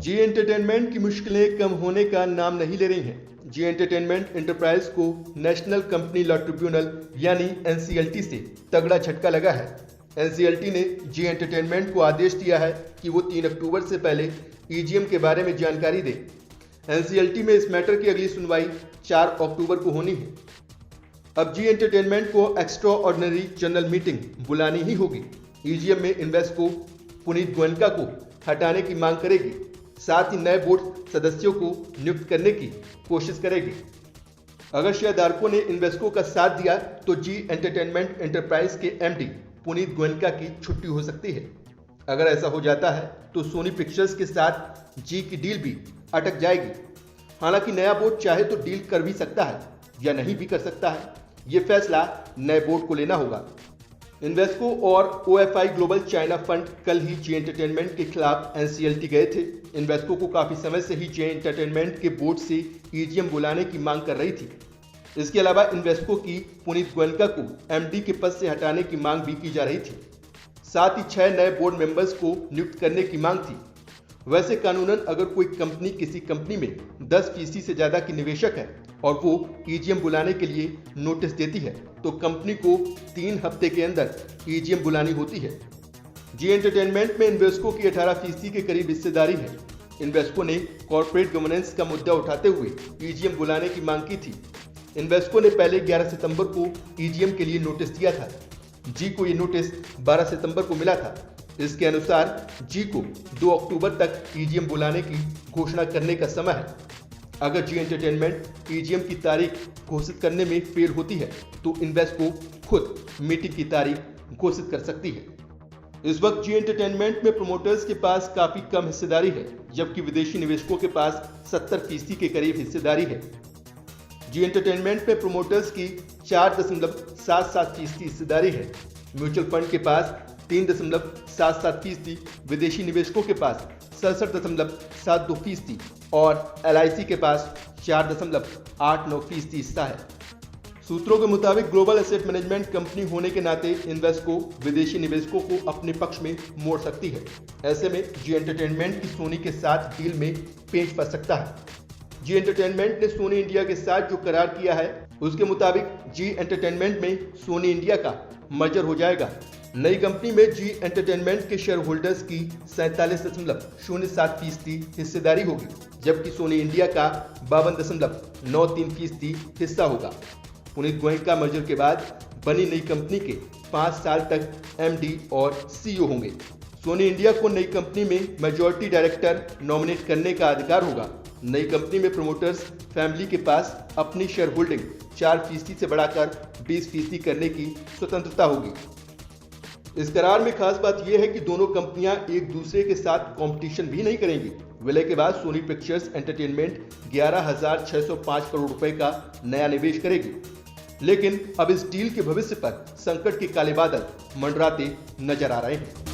जी entertainment की मुश्किलें कम होने का नाम नहीं ले रही हैं। जी एंटरटेनमेंट एंटरप्राइज को नेशनल कंपनी लॉ ट्रिब्यूनल यानी एनसीएलटी से तगड़ा झटका लगा है। एनसीएलटी ने जी एंटरटेनमेंट को आदेश दिया है कि वो 3 अक्टूबर से पहले ईजीएम के बारे में जानकारी दे। एनसीएलटी में इस मैटर की अगली सुनवाई 4 अक्टूबर को होनी है। अब जी एंटरटेनमेंट को एक्स्ट्रा ऑर्डिनरी जनरल मीटिंग बुलानी ही होगी। ईजीएम में इन्वेस्को पुनीत गोयनका को हटाने की मांग करेगी, साथ ही नए बोर्ड सदस्यों को नियुक्त करने की कोशिश करेगी। अगर शेयरधारकों ने इन्वेस्को का साथ दिया तो जी एंटरटेनमेंट एंटरप्राइज के एमडी पुनीत गोयनका की छुट्टी हो सकती है। अगर ऐसा हो जाता है तो सोनी पिक्चर्स के साथ जी की डील भी अटक जाएगी। हालांकि नया बोर्ड चाहे तो डील कर भी सकता है या नहीं भी कर सकता है, ये फैसला नए बोर्ड को लेना होगा। इन्वेस्को और ओएफआई ग्लोबल चाइना फंड कल ही जी एंटरटेनमेंट के खिलाफ एनसीएलटी गए थे। इन्वेस्को को काफी समय से ही जी एंटरटेनमेंट के बोर्ड से ईजीएम बुलाने की मांग कर रही थी। इसके अलावा इन्वेस्को की पुनीत गोयनका को एमडी के पद से हटाने की मांग भी की जा रही थी। साथ ही 6 नए बोर्ड मेंबर्स को नियुक्त करने की मांग थी। वैसे कानूनन अगर कोई कंपनी किसी कंपनी में 10% से ज्यादा की निवेशक है और वो ईजीएम बुलाने के लिए नोटिस देती है तो कंपनी को 3 हफ्ते के अंदर ईजीएम बुलानी होती है। जी एंटरटेनमेंट में इन्वेस्को की 18% के करीब हिस्सेदारी है। इन्वेस्को ने कॉर्पोरेट गवर्नेंस का मुद्दा उठाते हुए ईजीएम बुलाने की मांग की थी। इन्वेस्को ने पहले 11 सितंबर को ईजीएम के लिए नोटिस दिया था। जी को ये नोटिस 12 सितंबर को मिला था। इसके अनुसार जी को 2 अक्टूबर तक ईजीएम बुलाने की घोषणा करने का समय है। अगर जी एंटरटेनमेंट ईजीएम की तारीख घोषित करने में फेल होती है तो इन्वेस्को खुद मीटिंग की तारीख घोषित कर सकती है। इस वक्त जी एंटरटेनमेंट में प्रोमोटर्स के पास काफी कम हिस्सेदारी है, जबकि विदेशी निवेशकों के पास 70% के करीब हिस्सेदारी है। जी एंटरटेनमेंट में प्रोमोटर्स की 4.77% हिस्सेदारी है। म्यूचुअल फंड के पास 3.77%, विदेशी निवेशकों के पास 67.72% और एलआईसी के पास 4.89% हिस्सा है। सूत्रों के मुताबिक ग्लोबल एसेट मैनेजमेंट कंपनी होने के नाते इन्वेस्को विदेशी निवेशकों को अपने पक्ष में मोड़ सकती है। ऐसे में जी एंटरटेनमेंट की सोनी के साथ डील में पेंच फंस सकता है। जी एंटरटेनमेंट ने सोनी इंडिया के साथ जो करार किया है उसके मुताबिक जी एंटरटेनमेंट में सोनी इंडिया का मर्जर हो जाएगा। नई कंपनी में जी एंटरटेनमेंट के शेयर होल्डर्स की 47.07% हिस्सेदारी होगी, जबकि सोनी इंडिया का 52.93% हिस्सा होगा। पुनीत गोयनका मर्जर के बाद बनी नई कंपनी के 5 साल तक एमडी और सीईओ होंगे। सोनी इंडिया को नई कंपनी में मेजॉरिटी डायरेक्टर नॉमिनेट करने का अधिकार होगा। नई कंपनी में प्रोमोटर्स फैमिली के पास अपनी शेयर होल्डिंग 4% से बढ़ाकर 20% करने की स्वतंत्रता होगी। इस करार में खास बात यह है कि दोनों कंपनियां एक दूसरे के साथ कंपटीशन भी नहीं करेंगी। विलय के बाद सोनी पिक्चर्स एंटरटेनमेंट 11,605 करोड़ रुपए का नया निवेश करेगी, लेकिन अब इस डील के भविष्य पर संकट के काले बादल मंडराते नजर आ रहे हैं।